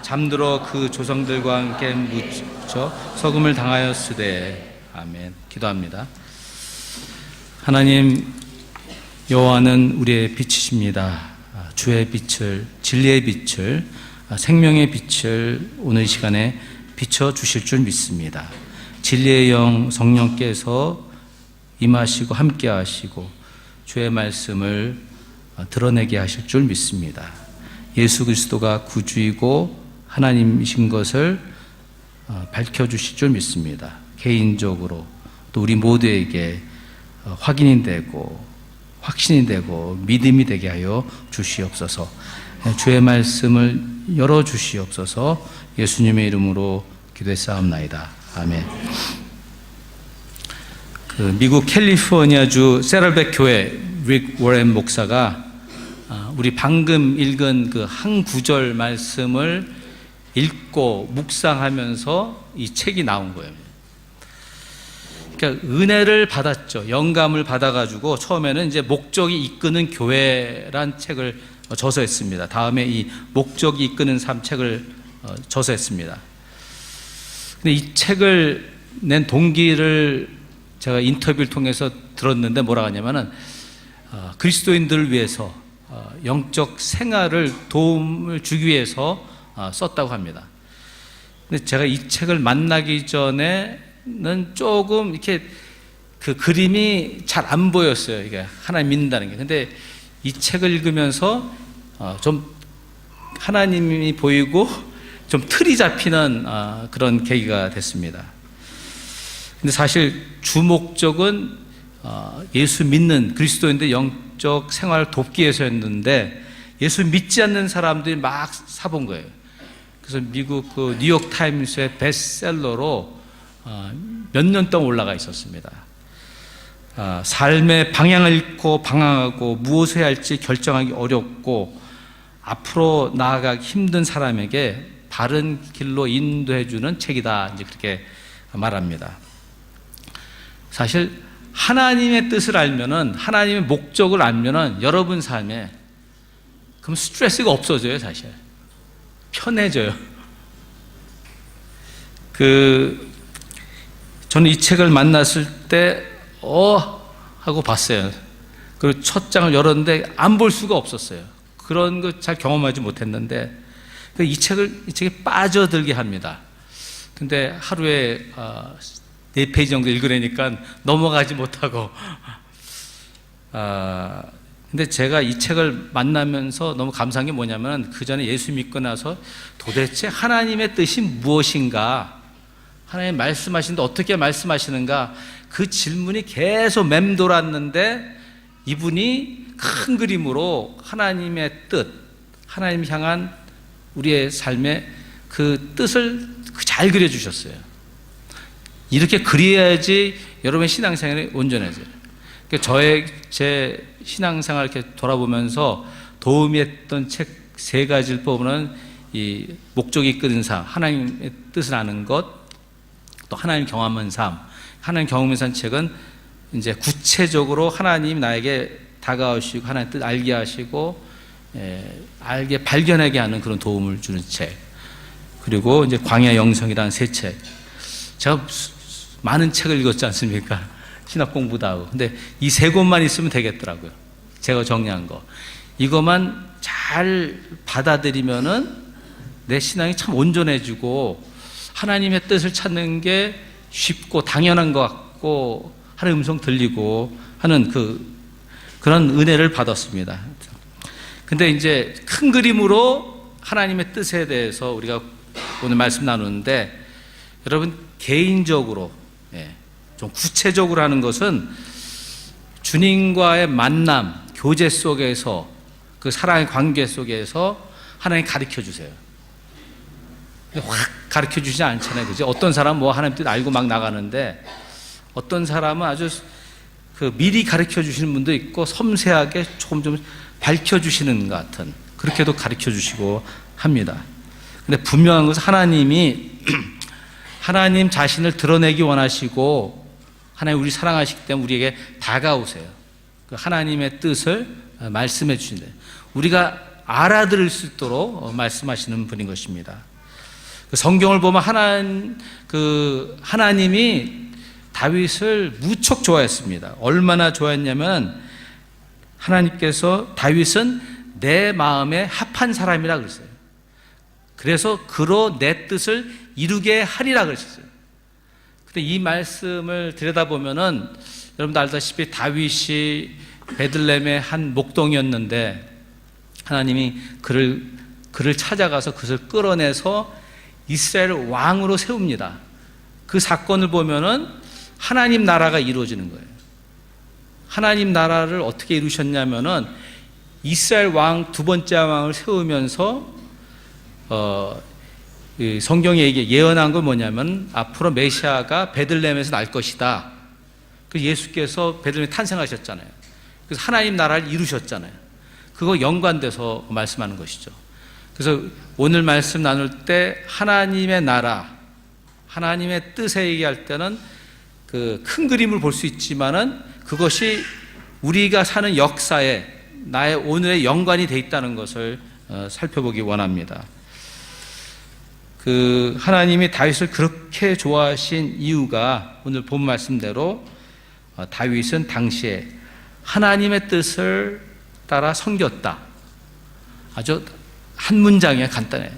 잠들어 그 조상들과 함께 묻혀 석음을 당하였으되. 아멘. 기도합니다. 하나님, 여호와는 우리의 빛이십니다. 주의 빛을, 진리의 빛을, 생명의 빛을 오늘 이 시간에 비춰 주실 줄 믿습니다. 진리의 영 성령께서 임하시고 함께 하시고 주의 말씀을 드러내게 하실 줄 믿습니다. 예수 그리스도가 구주이고 하나님이신 것을 밝혀주실 줄 믿습니다. 개인적으로 또 우리 모두에게 확인이 되고 확신이 되고 믿음이 되게 하여 주시옵소서. 주의 말씀을 열어주시옵소서. 예수님의 이름으로 기도했사옵나이다. 아멘. 미국 캘리포니아주 세럴백 교회 릭 워렌 목사가 우리 방금 읽은 그 한 구절 말씀을 읽고 묵상하면서 이 책이 나온 거예요. 그러니까 은혜를 받았죠. 영감을 받아가지고 처음에는 이제 목적이 이끄는 교회란 책을 저서했습니다. 다음에 이 목적이 이끄는 삶 책을 저서했습니다. 근데 이 책을 낸 동기를 제가 인터뷰를 통해서 들었는데 뭐라고 하냐면은 그리스도인들을 위해서 영적 생활을 도움을 주기 위해서 썼다고 합니다. 근데 제가 이 책을 만나기 전에는 조금 이렇게 그 그림이 잘 안 보였어요. 이게 하나님 믿는다는 게. 근데 이 책을 읽으면서 좀 하나님이 보이고 좀 틀이 잡히는 그런 계기가 됐습니다. 근데 사실 주 목적은 예수 믿는 그리스도인들 영적 생활을 돕기 위해서였는데 예수 믿지 않는 사람들이 막 사본 거예요. 그래서 미국 그 뉴욕 타임스의 베스트셀러로 몇 년 동안 올라가 있었습니다. 삶의 방향을 잃고 방황하고 무엇을 해야 할지 결정하기 어렵고 앞으로 나아가기 힘든 사람에게 바른 길로 인도해 주는 책이다. 이제 그렇게 말합니다. 사실 하나님의 뜻을 알면은, 하나님의 목적을 알면은 여러분 삶에 그럼 스트레스가 없어져요. 사실 편해져요. 저는 이 책을 만났을 때 하고 봤어요. 그리고 첫 장을 열었는데 안 볼 수가 없었어요. 그런 거 잘 경험하지 못했는데 이 책에 빠져들게 합니다. 근데 하루에 4페이지 정도 읽으려니까 넘어가지 못하고 근데 제가 이 책을 만나면서 너무 감사한 게 뭐냐면 그 전에 예수 믿고 나서 도대체 하나님의 뜻이 무엇인가, 하나님 말씀하시는데 어떻게 말씀하시는가, 그 질문이 계속 맴돌았는데 이분이 큰 그림으로 하나님의 뜻, 하나님 향한 우리의 삶의 그 뜻을 잘 그려주셨어요. 이렇게 그려야지 여러분의 신앙생활이 온전해져요. 그러니까 제 신앙생활을 이렇게 돌아보면서 도움이 했던 책 3가지를 뽑으면 이 목적이 이끄는 삶, 하나님의 뜻을 아는 것, 또 하나님 경험한 삶. 하나님 경험한 삶 책은 이제 구체적으로 하나님이 나에게 다가오시고 하나님 뜻 알게 하시고 알게 발견하게 하는 그런 도움을 주는 책. 그리고 이제 광야 영성이라는 새 책. 제가 많은 책을 읽었지 않습니까? 신학 공부도 하고. 근데 이 3권만 있으면 되겠더라고요. 제가 정리한 거. 이것만 잘 받아들이면은 내 신앙이 참 온전해지고 하나님의 뜻을 찾는 게 쉽고 당연한 것 같고 하나님의 음성 들리고 하는 그런 은혜를 받았습니다. 근데 이제 큰 그림으로 하나님의 뜻에 대해서 우리가 오늘 말씀 나누는데 여러분 개인적으로 좀 구체적으로 하는 것은 주님과의 만남, 교제 속에서 그 사랑의 관계 속에서 하나님 가르쳐 주세요. 확 가르쳐 주지 않잖아요. 그죠? 어떤 사람은 뭐 하나님 뜻 알고 막 나가는데 어떤 사람은 아주 미리 가르쳐 주시는 분도 있고 섬세하게 조금 좀 밝혀 주시는 것 같은 그렇게도 가르쳐 주시고 합니다. 근데 분명한 것은 하나님이 하나님 자신을 드러내기 원하시고 하나님 우리 사랑하시기 때문에 우리에게 다가오세요. 그 하나님의 뜻을 말씀해 주신대요. 우리가 알아들을 수 있도록 말씀하시는 분인 것입니다. 성경을 보면 하나님이 다윗을 무척 좋아했습니다. 얼마나 좋아했냐면 하나님께서 다윗은 내 마음에 합한 사람이라 그랬어요. 그래서 그로 내 뜻을 이루게 하리라 그랬어요. 근데 이 말씀을 들여다보면은 여러분도 알다시피 다윗이 베들레헴의 한 목동이었는데 하나님이 그를 찾아가서 그것을 끌어내서 이스라엘 왕으로 세웁니다. 그 사건을 보면은 하나님 나라가 이루어지는 거예요. 하나님 나라를 어떻게 이루셨냐면은 이스라엘 왕 두 번째 왕을 세우면서 성경에 예언한 건 뭐냐면 앞으로 메시아가 베들레헴에서 날 것이다. 그 예수께서 베들레헴에 탄생하셨잖아요. 그래서 하나님 나라를 이루셨잖아요. 그거 연관돼서 말씀하는 것이죠. 그래서 오늘 말씀 나눌 때 하나님의 나라, 하나님의 뜻에 얘기할 때는 그 큰 그림을 볼 수 있지만은 그것이 우리가 사는 역사에 나의 오늘의 연관이 돼 있다는 것을 살펴보기 원합니다. 그 하나님이 다윗을 그렇게 좋아하신 이유가 오늘 본 말씀대로 다윗은 당시에 하나님의 뜻을 따라 섬겼다. 아주 한 문장이야, 간단해.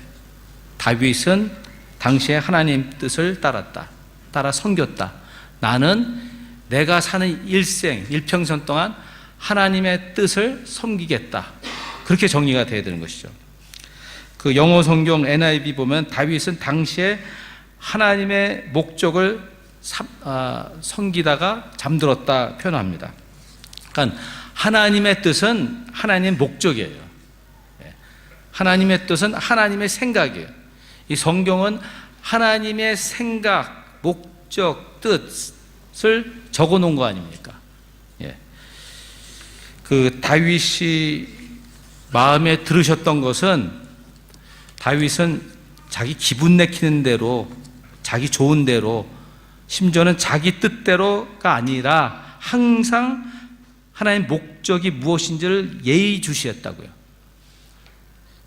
다윗은 당시에 하나님 뜻을 따라 섬겼다. 나는 내가 사는 일평생 동안 하나님의 뜻을 섬기겠다. 그렇게 정리가 돼야 되는 것이죠. 그 영어 성경 NIV 보면 다윗은 당시에 하나님의 목적을 섬기다가 잠들었다 표현합니다. 그러니까 하나님의 뜻은 하나님의 목적이에요. 하나님의 뜻은 하나님의 생각이에요. 이 성경은 하나님의 생각, 목적, 뜻을 적어 놓은 거 아닙니까? 그 다윗이 마음에 들으셨던 것은 다윗은 자기 기분 내키는 대로, 자기 좋은 대로, 심지어는 자기 뜻대로가 아니라 항상 하나님의 목적이 무엇인지를 예의주시했다고요.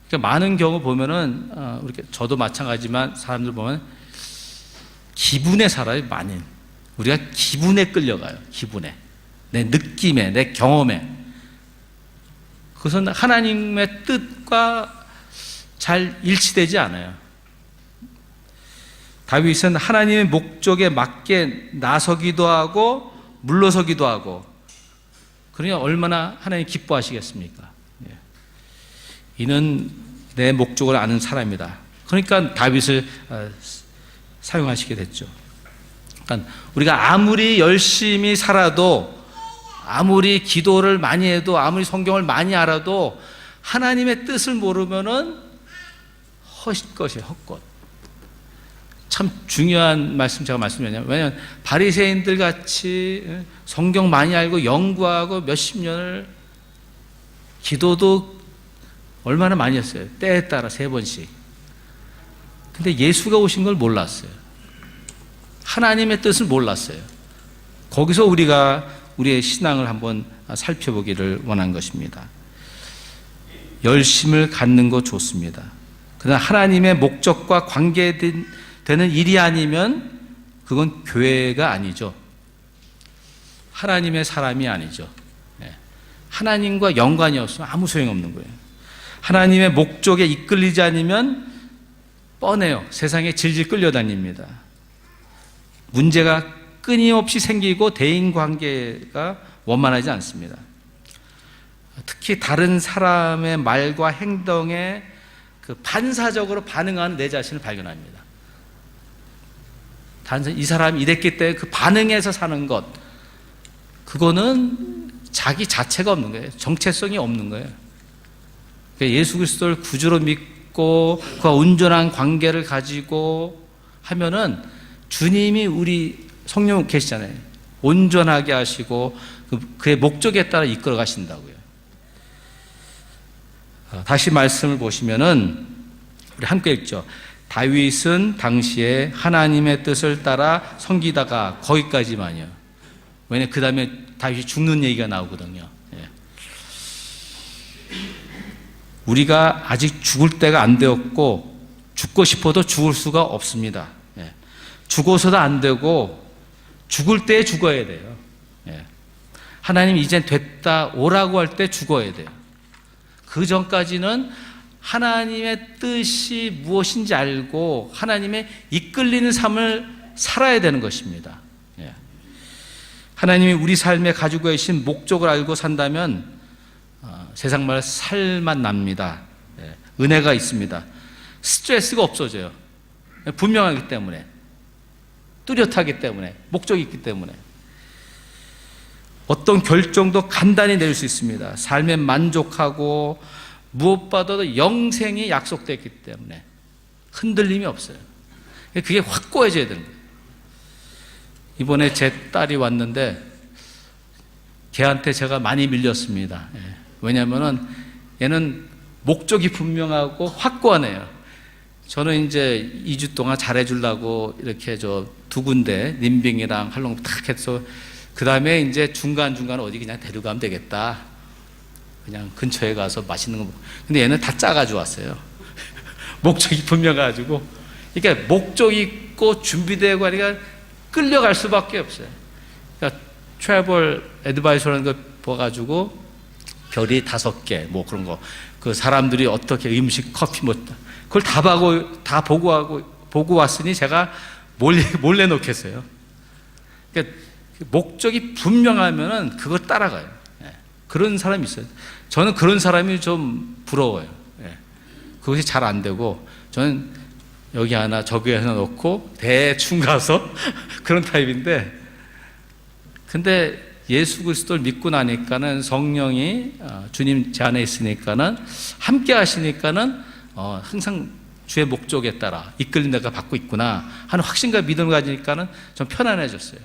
그러니까 많은 경우 보면은 저도 마찬가지지만 사람들 보면 기분에 살아요. 많이 우리가 기분에 끌려가요. 기분에, 내 느낌에, 내 경험에. 그것은 하나님의 뜻과 잘 일치되지 않아요. 다윗은 하나님의 목적에 맞게 나서기도 하고 물러서기도 하고, 그러니 얼마나 하나님 기뻐하시겠습니까? 이는 내 목적을 아는 사람이다. 그러니까 다윗을 사용하시게 됐죠. 그러니까 우리가 아무리 열심히 살아도, 아무리 기도를 많이 해도, 아무리 성경을 많이 알아도 하나님의 뜻을 모르면은 헛것이에요, 헛것. 참 중요한 말씀 제가 말씀드렸냐면, 왜냐하면 바리새인들 같이 성경 많이 알고 연구하고 몇십 년을 기도도 얼마나 많이 했어요. 때에 따라 3번씩. 근데 예수가 오신 걸 몰랐어요. 하나님의 뜻을 몰랐어요. 거기서 우리가 우리의 신앙을 한번 살펴보기를 원한 것입니다. 열심을 갖는 거 좋습니다. 그러나 하나님의 목적과 관계되는 일이 아니면 그건 교회가 아니죠. 하나님의 사람이 아니죠. 하나님과 연관이 없으면 아무 소용없는 거예요. 하나님의 목적에 이끌리지 않으면 뻔해요. 세상에 질질 끌려다닙니다. 문제가 끊임없이 생기고 대인관계가 원만하지 않습니다. 특히 다른 사람의 말과 행동에 그 반사적으로 반응하는 내 자신을 발견합니다. 이 사람이 이랬기 때문에 그 반응해서 사는 것, 그거는 자기 자체가 없는 거예요. 정체성이 없는 거예요. 그러니까 예수 그리스도를 구주로 믿고 그와 온전한 관계를 가지고 하면은 주님이 우리 성령 계시잖아요. 온전하게 하시고 그의 목적에 따라 이끌어 가신다고요. 다시 말씀을 보시면은 우리 함께 읽죠. 다윗은 당시에 하나님의 뜻을 따라 섬기다가 거기까지만요. 왜냐하면 그 다음에 다윗이 죽는 얘기가 나오거든요. 우리가 아직 죽을 때가 안 되었고 죽고 싶어도 죽을 수가 없습니다. 죽어서도 안 되고 죽을 때 죽어야 돼요. 하나님 이젠 됐다 오라고 할 때 죽어야 돼요. 그 전까지는 하나님의 뜻이 무엇인지 알고 하나님의 이끌리는 삶을 살아야 되는 것입니다. 하나님이 우리 삶에 가지고 계신 목적을 알고 산다면 세상말 살만 납니다. 은혜가 있습니다. 스트레스가 없어져요. 분명하기 때문에, 뚜렷하기 때문에, 목적이 있기 때문에 어떤 결정도 간단히 내릴 수 있습니다. 삶에 만족하고 무엇보다도 영생이 약속됐기 때문에 흔들림이 없어요. 그게 확고해져야 되는 거예요. 이번에 제 딸이 왔는데 걔한테 제가 많이 밀렸습니다. 왜냐하면 얘는 목적이 분명하고 확고한 애예요. 저는 이제 2주 동안 잘해주려고 이렇게 두 군데 님빙이랑 할롱 탁 해서 그 다음에 이제 중간중간 어디 그냥 데려가면 되겠다. 그냥 근처에 가서 맛있는 거 먹고. 근데 얘는 다 짜가지고 왔어요. 목적이 분명해가지고. 그러니까 목적이 있고 준비되고 하니까 끌려갈 수밖에 없어요. 그러니까 트래블 애드바이서라는 거 봐가지고 별이 5개 뭐 그런 거. 그 사람들이 어떻게 음식, 커피 뭐 그걸 다 보고 왔으니 제가 몰래 놓겠어요. 그러니까 목적이 분명하면은 그거 따라가요. 그런 사람이 있어요. 저는 그런 사람이 좀 부러워요. 그것이 잘 안 되고 저는 여기 하나 저기 하나 놓고 대충 가서 그런 타입인데, 근데 예수 그리스도를 믿고 나니까는 성령이 주님 제 안에 있으니까는 함께 하시니까는 항상 주의 목적에 따라 이끌린 내가 받고 있구나 하는 확신과 믿음을 가지니까는 좀 편안해졌어요.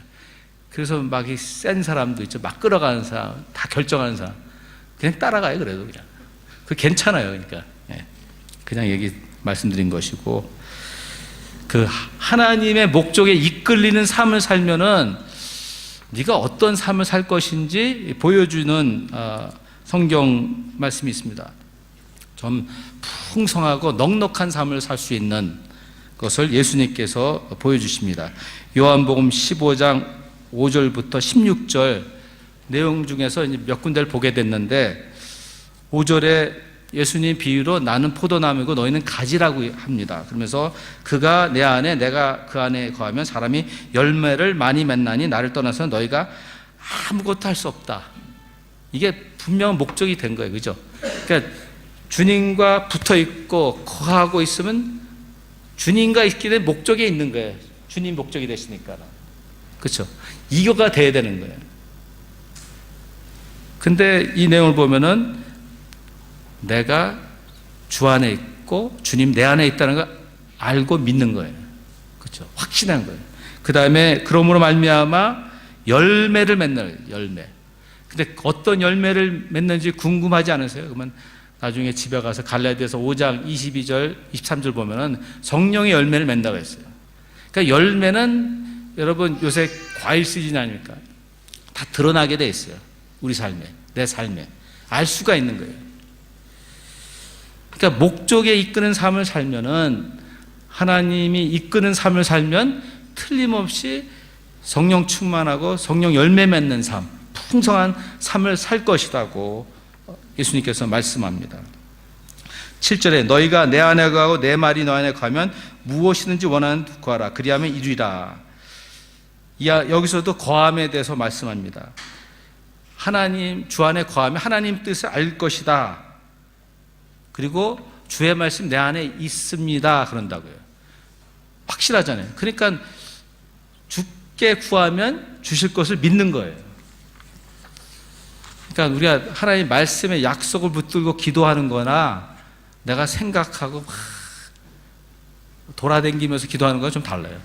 그래서 막 이 센 사람도 있죠. 막 끌어가는 사람, 다 결정하는 사람 그냥 따라가요. 그래도 그냥 그 괜찮아요. 그러니까 그냥 얘기 말씀드린 것이고, 그 하나님의 목적에 이끌리는 삶을 살면은 네가 어떤 삶을 살 것인지 보여주는 성경 말씀이 있습니다. 좀 풍성하고 넉넉한 삶을 살 수 있는 것을 예수님께서 보여주십니다. 요한복음 15장 5절부터 16절 내용 중에서 몇 군데를 보게 됐는데, 5절에 예수님 비유로 나는 포도나무이고 너희는 가지라고 합니다. 그러면서 그가 내 안에 내가 그 안에 거하면 사람이 열매를 많이 맺나니 나를 떠나서 너희가 아무것도 할 수 없다. 이게 분명한 목적이 된 거예요. 그죠? 그러니까 주님과 붙어 있고 거하고 있으면 주님과 있기 때문에 목적에 있는 거예요. 주님 목적이 되시니까. 그렇죠? 이거가 돼야 되는 거예요. 근데 이 내용을 보면은 내가 주 안에 있고 주님 내 안에 있다는 걸 알고 믿는 거예요. 그렇죠? 확신한 거예요. 그 다음에 그러므로 말미암아 열매를 맺는 열매. 근데 어떤 열매를 맺는지 궁금하지 않으세요? 그러면 나중에 집에 가서 갈라디아서 5장 22절 23절 보면은 성령의 열매를 맺는다고 했어요. 그러니까 열매는 여러분 요새 과일 시즌 아닙니까? 다 드러나게 돼 있어요. 우리 삶에, 내 삶에 알 수가 있는 거예요. 그러니까 목적에 이끄는 삶을 살면은, 하나님이 이끄는 삶을 살면 틀림없이 성령 충만하고 성령 열매 맺는 삶, 풍성한 삶을 살 것이라고 예수님께서 말씀합니다. 7절에 너희가 내 안에 거하고 내 말이 너 안에 거하면 무엇이든지 원하는 구하라 그리하면 이루리라. 여기서도 거함에 대해서 말씀합니다. 하나님 주 안에 거하면 하나님 뜻을 알 것이다. 그리고 주의 말씀 내 안에 있습니다. 그런다고요. 확실하잖아요. 그러니까 주께 구하면 주실 것을 믿는 거예요. 그러니까 우리가 하나님 말씀의 약속을 붙들고 기도하는 거나 내가 생각하고 막 돌아다니면서 기도하는 거랑 좀 달라요.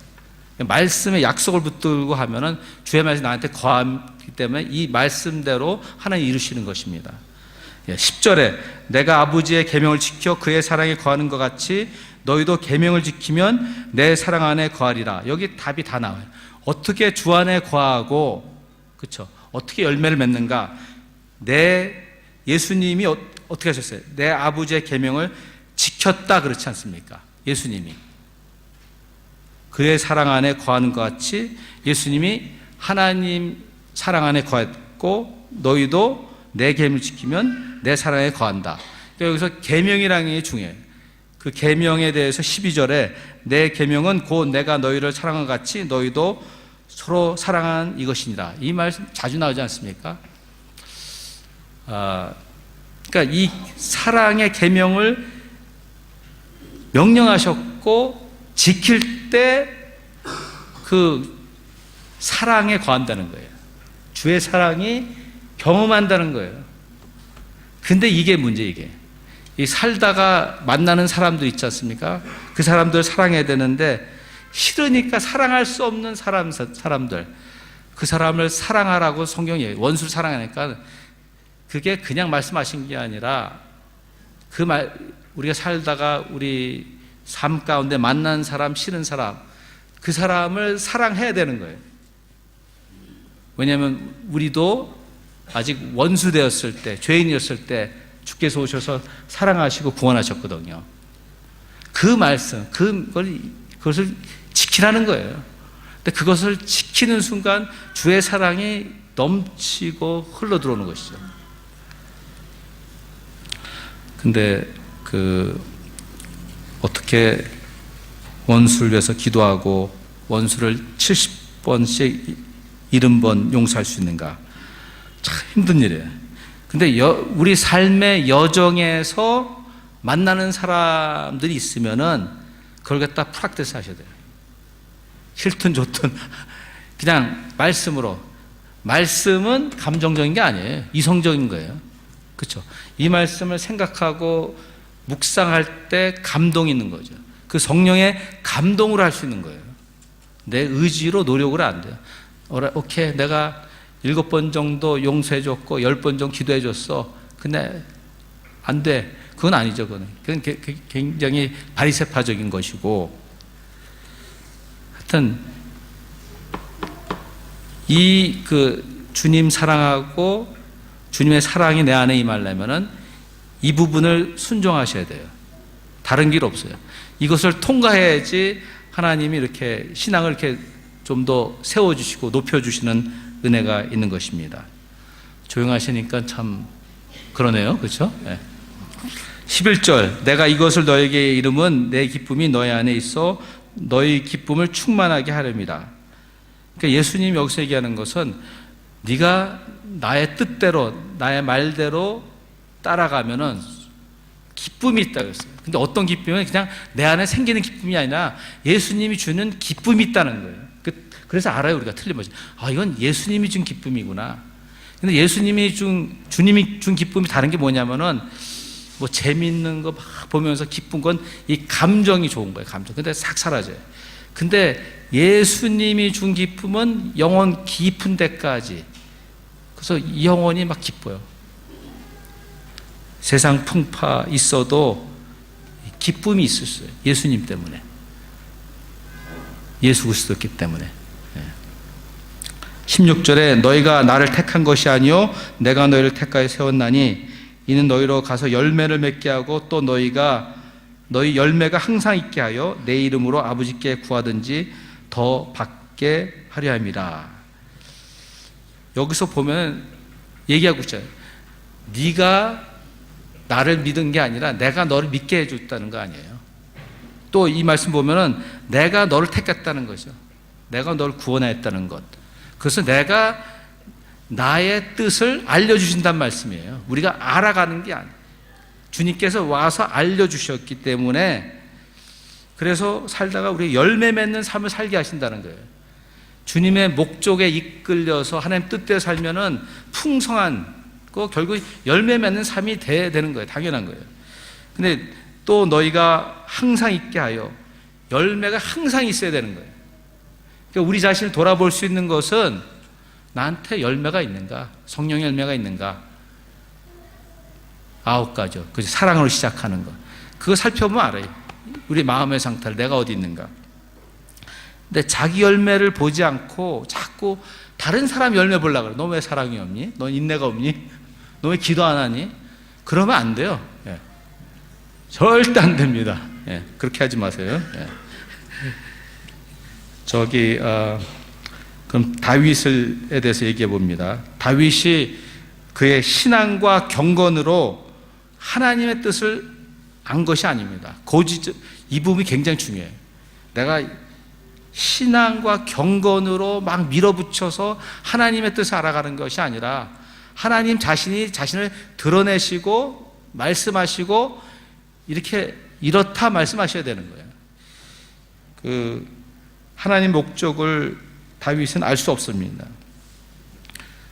말씀의 약속을 붙들고 하면은 주의 말씀이 나한테 거하기 때문에 이 말씀대로 하나님 이루시는 것입니다. 10절에 내가 아버지의 계명을 지켜 그의 사랑에 거하는 것 같이 너희도 계명을 지키면 내 사랑 안에 거하리라. 여기 답이 다 나와요. 어떻게 주 안에 거하고, 그렇죠? 어떻게 열매를 맺는가? 내 예수님이 어떻게 하셨어요? 내 아버지의 계명을 지켰다 그렇지 않습니까? 예수님이 그의 사랑 안에 거하는 것 같이 예수님이 하나님 사랑 안에 거했고 너희도 내 계명을 지키면 내 사랑에 거한다. 그러니까 여기서 계명이라는 게 중요해요. 그 계명에 대해서 12절에 내 계명은 곧 내가 너희를 사랑한 것 같이 너희도 서로 사랑한 이것이니라. 이 말씀 자주 나오지 않습니까? 그러니까 이 사랑의 계명을 명령하셨고 지킬 때 그 사랑에 거한다는 거예요. 주의 사랑이 경험한다는 거예요. 근데 이게 문제, 이게. 이 살다가 만나는 사람들 있지 않습니까? 그 사람들 사랑해야 되는데 싫으니까 사랑할 수 없는 사람들, 그 사람을 사랑하라고 성경이 원수를 사랑하니까 그게 그냥 말씀하신 게 아니라 우리가 살다가 우리 삶 가운데 만난 사람, 싫은 사람, 그 사람을 사랑해야 되는 거예요. 왜냐하면 우리도 아직 원수 되었을 때, 죄인이었을 때 주께서 오셔서 사랑하시고 구원하셨거든요. 그 말씀, 그것을 지키라는 거예요. 근데 그것을 지키는 순간 주의 사랑이 넘치고 흘러 들어오는 것이죠. 근데 어떻게 원수를 위해서 기도하고 원수를 70번씩 70번 용서할 수 있는가? 참 힘든 일이에요. 근데 우리 삶의 여정에서 만나는 사람들이 있으면은 그걸 갖다 프락티스 하셔야 돼요. 싫든 좋든 그냥 말씀으로. 말씀은 감정적인 게 아니에요. 이성적인 거예요. 그렇죠? 이 말씀을 생각하고 묵상할 때 감동이 있는 거죠. 그 성령의 감동으로 할 수 있는 거예요. 내 의지로 노력으로 안 돼요. 오케이, 내가 7번 정도 용서해줬고 10번 정도 기도해줬어. 근데 안 돼. 그건 아니죠. 그건 굉장히 바리새파적인 것이고, 하여튼 주님 사랑하고 주님의 사랑이 내 안에 임하려면은 이 부분을 순종하셔야 돼요. 다른 길 없어요. 이것을 통과해야지 하나님이 이렇게 신앙을 이렇게 좀 더 세워주시고 높여주시는 은혜가 있는 것입니다. 조용하시니까 참 그러네요. 그렇죠? 네. 11절 내가 이것을 너에게 이름은 내 기쁨이 너희 안에 있어 너희 기쁨을 충만하게 하렵니다. 그러니까 예수님이 여기서 얘기하는 것은 네가 나의 뜻대로 나의 말대로 따라가면은 기쁨이 있다고 했어요. 근데 어떤 기쁨은 그냥 내 안에 생기는 기쁨이 아니라 예수님이 주는 기쁨이 있다는 거예요. 그래서 알아요, 우리가 틀림없이. 이건 예수님이 준 기쁨이구나. 근데 주님이 준 기쁨이 다른 게 뭐냐면은 뭐 재밌는 거 막 보면서 기쁜 건 이 감정이 좋은 거예요, 감정. 근데 싹 사라져요. 근데 예수님이 준 기쁨은 영혼 깊은 데까지. 그래서 영혼이 막 기뻐요. 세상 풍파 있어도 기쁨이 있었어요. 예수님 때문에. 예수 그리스도였기 때문에. 16절에 너희가 나를 택한 것이 아니요 내가 너희를 택하여 세웠나니 이는 너희로 가서 열매를 맺게 하고 또 너희 열매가 항상 있게 하여 내 이름으로 아버지께 구하든지 더 받게 하려 함이라. 여기서 보면 얘기하고 있잖아요. 네가 나를 믿은 게 아니라 내가 너를 믿게 해줬다는 거 아니에요. 또 이 말씀 보면은 내가 너를 택했다는 거죠. 내가 너를 구원했다는 것. 그래서 내가 나의 뜻을 알려주신다는 말씀이에요. 우리가 알아가는 게 아니에요. 주님께서 와서 알려주셨기 때문에 그래서 살다가 우리 열매 맺는 삶을 살게 하신다는 거예요. 주님의 목적에 이끌려서 하나님 뜻대로 살면은 풍성한 결국 열매 맺는 삶이 되는 거예요. 당연한 거예요. 근데 또 너희가 항상 있게 하여 열매가 항상 있어야 되는 거예요. 그러니까 우리 자신을 돌아볼 수 있는 것은 나한테 열매가 있는가? 성령의 열매가 있는가? 9가지요. 그 사랑으로 시작하는 것. 그거 살펴보면 알아요. 우리 마음의 상태를 내가 어디 있는가? 근데 자기 열매를 보지 않고 자꾸 다른 사람 열매 보려고 그래. 너 왜 사랑이 없니? 너 인내가 없니? 너 왜 기도 안 하니? 그러면 안 돼요. 예. 절대 안 됩니다. 예. 그렇게 하지 마세요. 예. 그럼 다윗에 대해서 얘기해 봅니다. 다윗이 그의 신앙과 경건으로 하나님의 뜻을 안 것이 아닙니다. 이 부분이 굉장히 중요해요. 내가 신앙과 경건으로 막 밀어붙여서 하나님의 뜻을 알아가는 것이 아니라 하나님 자신이 자신을 드러내시고 말씀하시고 이렇다 말씀하셔야 되는 거예요. 하나님 목적을 다윗은 알 수 없습니다.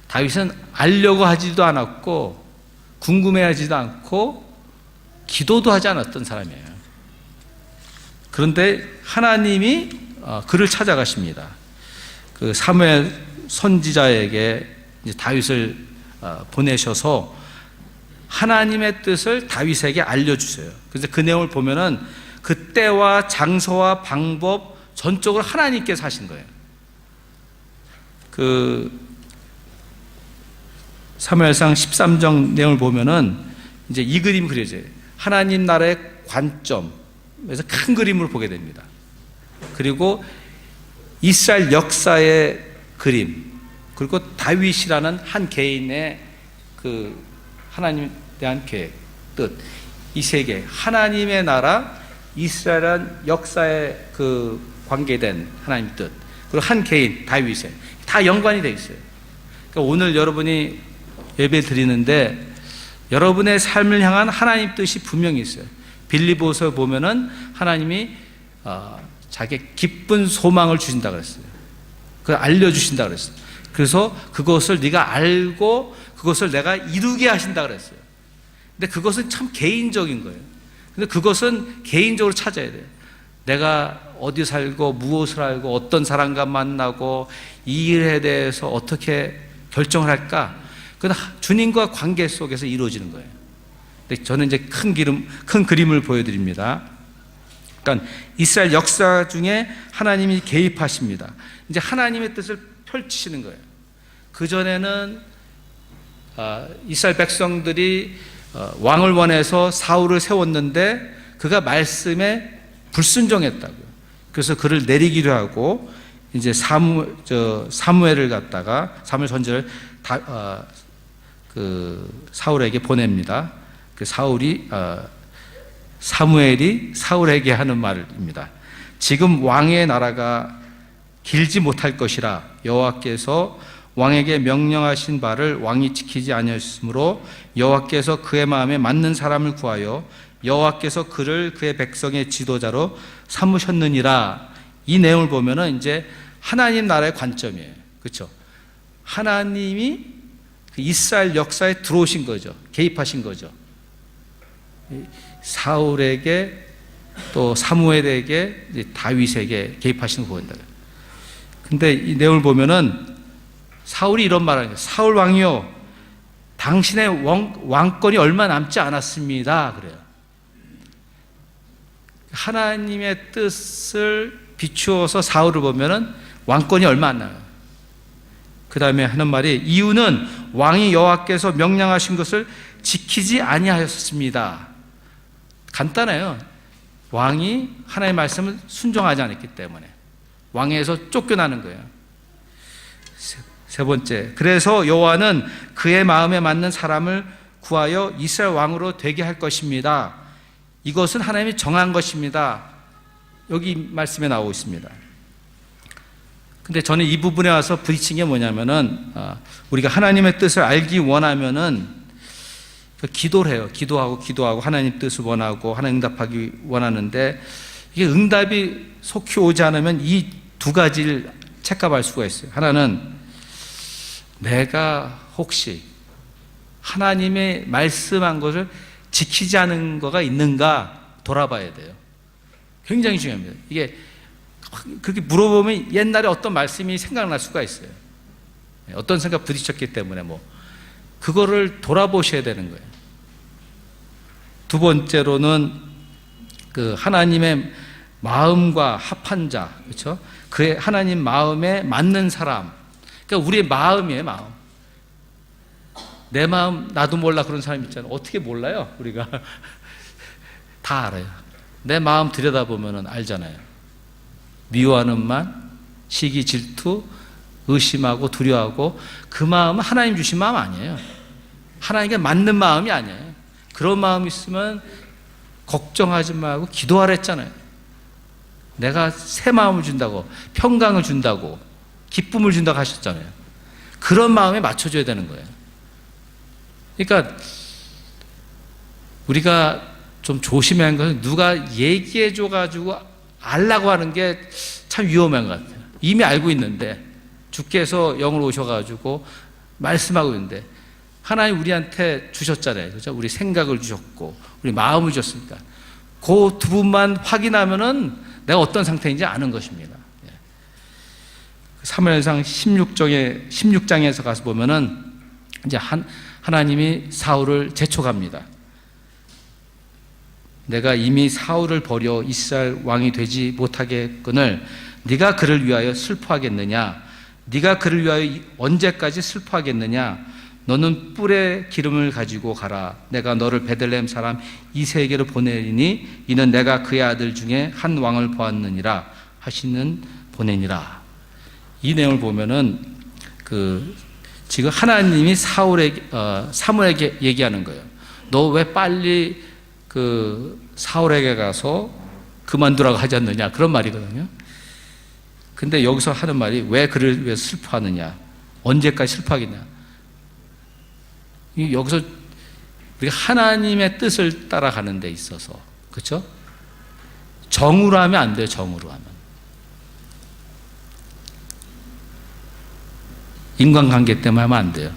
다윗은 알려고 하지도 않았고 궁금해하지도 않고 기도도 하지 않았던 사람이에요. 그런데 하나님이 그를 찾아가십니다. 사무엘 선지자에게 이제 다윗을 보내셔서 하나님의 뜻을 다윗에게 알려주세요. 그래서 그 내용을 보면은 그 때와 장소와 방법 전적으로 하나님께서 하신 거예요. 사무엘상 13장 내용을 보면은 이제 이 그림 그려져요. 하나님 나라의 관점에서 큰 그림을 보게 됩니다. 그리고 이스라엘 역사의 그림, 그리고 다윗이라는 한 개인의 하나님에 대한 계획, 뜻, 이 세 개, 하나님의 나라, 이스라엘은 역사에 관계된 하나님 뜻, 그리고 한 개인 다윗에 다 연관이 되어 있어요. 그러니까 오늘 여러분이 예배 드리는데 여러분의 삶을 향한 하나님 뜻이 분명히 있어요. 빌립보서 보면은 하나님이 자기 기쁜 소망을 주신다 그랬어요. 그걸 알려주신다 그랬어요. 그래서 그것을 네가 알고 그것을 내가 이루게 하신다 그랬어요. 근데 그것은 참 개인적인 거예요. 근데 그것은 개인적으로 찾아야 돼요. 내가 어디 살고 무엇을 알고 어떤 사람과 만나고 이 일에 대해서 어떻게 결정을 할까? 그건 주님과 관계 속에서 이루어지는 거예요. 근데 저는 이제 큰 그림을 보여드립니다. 그러니까 이스라엘 역사 중에 하나님이 개입하십니다. 이제 하나님의 뜻을 펼치시는 거예요. 그전에는 이스라엘 백성들이 왕을 원해서 사울을 세웠는데 그가 말씀에 불순종했다고요. 그래서 그를 내리기로 하고 이제 사무엘을 갖다가 사무엘 선지자를 사울에게 보냅니다. 사무엘이 사울에게 하는 말입니다. 지금 왕의 나라가 길지 못할 것이라 여호와께서 왕에게 명령하신 바를 왕이 지키지 아니하였으므로 여호와께서 그의 마음에 맞는 사람을 구하여 여호와께서 그를 그의 백성의 지도자로 삼으셨느니라. 이 내용을 보면은 이제 하나님 나라의 관점이에요. 그렇죠? 하나님이 이스라엘 역사에 들어오신 거죠. 개입하신 거죠. 사울에게 또 사무엘에게 다윗에게 개입하시는 거 보인다. 근데 이 내용을 보면은 사울이 이런 말을 해요. 사울 왕이요, 당신의 왕권이 얼마 남지 않았습니다. 그래요. 하나님의 뜻을 비추어서 사울을 보면은 왕권이 얼마 안 나요. 그 다음에 하는 말이 이유는 왕이 여호와께서 명령하신 것을 지키지 아니하였습니다. 간단해요. 왕이 하나님의 말씀을 순종하지 않았기 때문에 왕에서 쫓겨나는 거예요. 세 번째, 그래서 여호와는 그의 마음에 맞는 사람을 구하여 이스라엘 왕으로 되게 할 것입니다. 이것은 하나님이 정한 것입니다. 여기 말씀에 나오고 있습니다. 근데 저는 이 부분에 와서 부딪힌 게 뭐냐면은 우리가 하나님의 뜻을 알기 원하면은 기도를 해요. 기도하고 하나님 뜻을 원하고 하나님 응답하기 원하는데 이게 응답이 속히 오지 않으면 이 두 가지를 체크할 수가 있어요. 하나는 내가 혹시 하나님의 말씀한 것을 지키지 않은 거가 있는가 돌아봐야 돼요. 굉장히 중요합니다. 이게 그렇게 물어보면 옛날에 어떤 말씀이 생각날 수가 있어요. 어떤 생각 부딪혔기 때문에 그거를 돌아보셔야 되는 거예요. 두 번째로는 하나님의 마음과 합한 자, 그렇죠? 그의 하나님 마음에 맞는 사람. 그러니까 우리의 마음이에요, 마음. 내 마음 나도 몰라 그런 사람 있잖아요. 어떻게 몰라요? 우리가 다 알아요. 내 마음 들여다보면 알잖아요. 미워하는 만, 시기, 질투, 의심하고 두려워하고, 그 마음은 하나님 주신 마음 아니에요. 하나님께 맞는 마음이 아니에요. 그런 마음이 있으면 걱정하지 말고 기도하라 했잖아요. 내가 새 마음을 준다고, 평강을 준다고, 기쁨을 준다고 하셨잖아요. 그런 마음에 맞춰줘야 되는 거예요. 그러니까 우리가 좀 조심해야 하는 것은, 누가 얘기해줘가지고 알라고 하는 게 참 위험한 것 같아요. 이미 알고 있는데, 주께서 영으로 오셔가지고 말씀하고 있는데, 하나님 우리한테 주셨잖아요. 그죠? 우리 생각을 주셨고, 우리 마음을 주셨으니까. 그 두 분만 확인하면은 내가 어떤 상태인지 아는 것입니다. 사무엘상 16장에서 가서 보면은, 이제 하나님이 사울을 재촉합니다. 내가 이미 사울을 버려 이스라엘 왕이 되지 못하겠거늘 네가 그를 위하여 슬퍼하겠느냐? 네가 그를 위하여 언제까지 슬퍼하겠느냐? 너는 뿔에 기름을 가지고 가라. 내가 너를 베들레헴 사람 이새에게로 보내리니 이는 내가 그의 아들 중에 한 왕을 보았느니라 하시는 보내니라. 이 내용을 보면은 지금 하나님이 사무엘에게 얘기하는 거예요. 너 왜 빨리 사울에게 가서 그만두라고 하지 않느냐, 그런 말이거든요. 근데 여기서 하는 말이, 왜 그를 위해 슬퍼하느냐, 언제까지 슬퍼하겠냐. 여기서 우리가 하나님의 뜻을 따라가는 데 있어서, 그렇죠? 정으로 하면 안 돼요. 정으로 하면 인간관계 때문에 하면 안 돼요.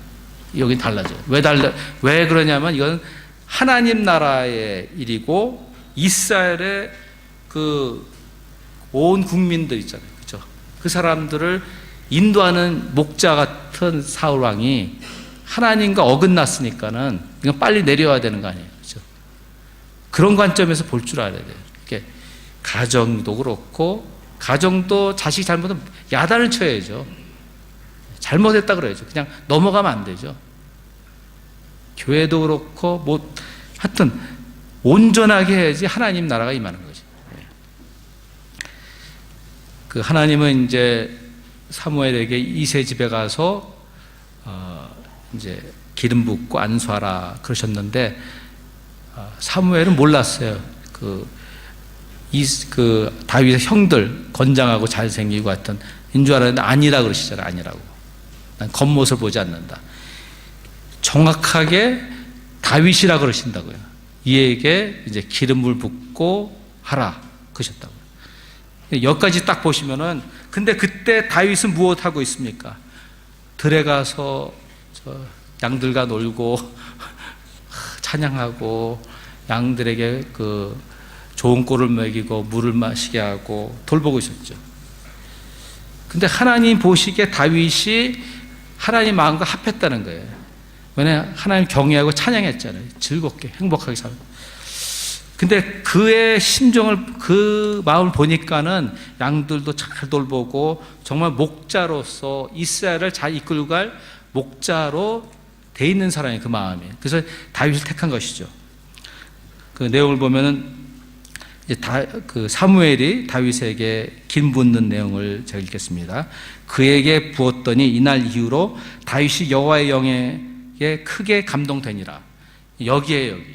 여긴 달라져요. 왜 그러냐면, 이건 하나님 나라의 일이고, 이스라엘의 온 국민들 있잖아요. 그죠? 그 사람들을 인도하는 목자 같은 사울 왕이 하나님과 어긋났으니까는 이건 빨리 내려와야 되는 거 아니에요. 그죠? 그런 관점에서 볼 줄 알아야 돼요. 이렇게 가정도 그렇고, 가정도 자식이 잘못하면 야단을 쳐야죠. 잘못했다 그래야죠. 그냥 넘어가면 안 되죠. 교회도 그렇고, 하여튼 온전하게 해야지 하나님 나라가 임하는 거죠. 하나님은 이제 사무엘에게 이새 집에 가서 이제 기름 붓고 안수하라 그러셨는데, 사무엘은 몰랐어요. 다윗의 형들, 건장하고 잘생기고 하여튼 인 줄 알았는데 아니라 그러시잖아요. 아니라고. 난 겉모습을 보지 않는다. 정확하게 다윗이라 그러신다고요. 이에게 이제 기름을 붓고 하라 그러셨다고요. 여기까지 딱 보시면은, 근데 그때 다윗은 무엇하고 있습니까? 들에 가서 양들과 놀고 찬양하고, 양들에게 좋은 꼴을 먹이고 물을 마시게 하고 돌보고 있었죠. 근데 하나님 보시기에 다윗이 하나님 마음과 합했다는 거예요. 왜냐, 하나님 경외하고 찬양했잖아요. 즐겁게 행복하게 살고. 근데 그의 심정을, 그 마음을 보니까는 양들도 잘 돌보고 정말 목자로서 이스라엘을 잘 이끌고 갈 목자로 돼 있는 사람이 그 마음이. 그래서 다윗을 택한 것이죠. 그 내용을 보면은 이제 사무엘이 다윗에게 기름 붓는 내용을 제가 읽겠습니다. 그에게 부었더니 이날 이후로 다윗이 여호와의 영에 크게 감동되니라. 여기에 여기.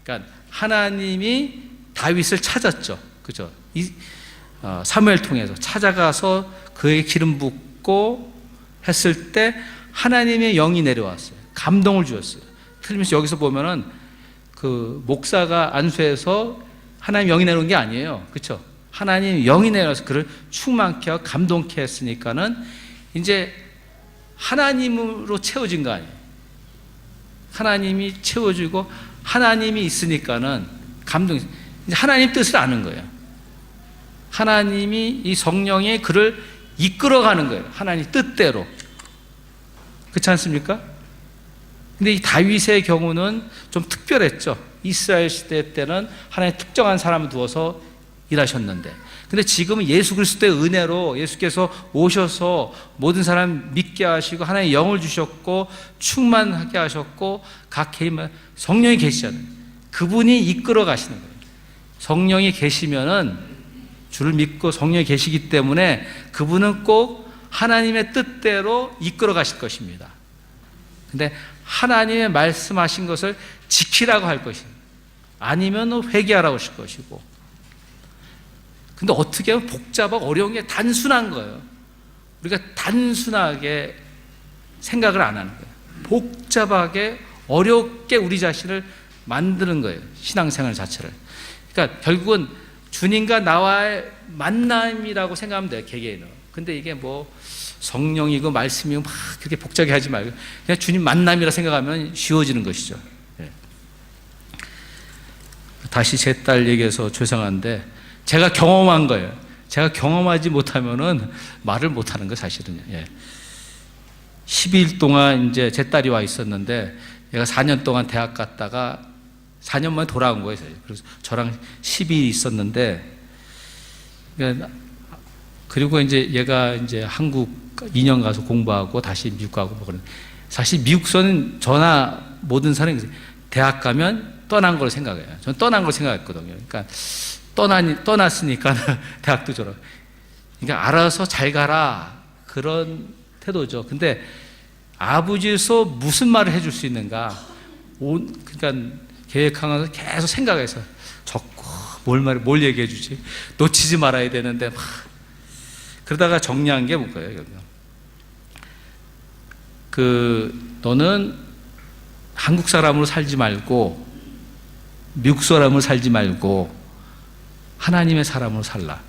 그러니까 하나님이 다윗을 찾았죠. 그죠? 사무엘 통해서 찾아가서 그에게 기름 붓고 했을 때 하나님의 영이 내려왔어요. 감동을 주었어요. 틀림없이 여기서 보면은 목사가 안수해서 하나님 영이 내려온 게 아니에요. 그렇죠? 하나님 영이 내려와서 그를 충만케 하고 감동케 했으니까는 이제 하나님으로 채워진 거 아니에요. 하나님이 채워주고 하나님이 있으니까는 감동, 이제 하나님 뜻을 아는 거예요. 하나님이 이 성령이 그를 이끌어가는 거예요. 하나님 뜻대로. 그렇지 않습니까? 근데 이 다윗의 경우는 좀 특별했죠. 이스라엘 시대 때는 하나님 특정한 사람을 두어서 일하셨는데, 근데 지금은 예수 그리스도의 은혜로 예수께서 오셔서 모든 사람 믿게 하시고 하나님의 영을 주셨고 충만하게 하셨고 각 개인 성령이 계시잖아요. 그분이 이끌어 가시는 거예요. 성령이 계시면은, 주를 믿고 성령이 계시기 때문에 그분은 꼭 하나님의 뜻대로 이끌어 가실 것입니다. 근데 하나님의 말씀하신 것을 지키라고 할 것입니다. 아니면 회개하라고 하실 것이고. 근데 어떻게 하면 복잡하고 어려운 게 단순한 거예요. 우리가 단순하게 생각을 안 하는 거예요. 복잡하게 어렵게 우리 자신을 만드는 거예요. 신앙생활 자체를. 그러니까 결국은 주님과 나와의 만남이라고 생각하면 돼요, 개개인은. 근데 이게 뭐 성령이고 말씀이고 막 그렇게 복잡하게 하지 말고 그냥 주님 만남이라 생각하면 쉬워지는 것이죠. 예. 다시 제 딸 얘기해서 죄송한데, 제가 경험한 거예요. 제가 경험하지 못하면은 말을 못하는 거 사실은요. 예. 12일 동안 이제 제 딸이 와 있었는데, 얘가 4년 동안 대학 갔다가 4년 만에 돌아온 거예요. 그래서 저랑 12일 있었는데, 그리고 이제 얘가 이제 한국 2년 가서 공부하고 다시 미국 가고 뭐 그런. 사실 미국서는 저나 모든 사람이 대학 가면 떠난 걸 생각해요. 저는 떠난 걸 생각했거든요. 그러니까 떠났으니까 대학도 졸업. 그러니까 알아서 잘 가라, 그런 태도죠. 근데 아버지로서 무슨 말을 해줄 수 있는가? 그러니까 계획하면서 계속 생각해서 적고 뭘 얘기해 주지? 놓치지 말아야 되는데 막 그러다가 정리한 게 뭐예요? 너는 한국 사람으로 살지 말고 미국 사람으로 살지 말고 하나님의 사람으로 살라.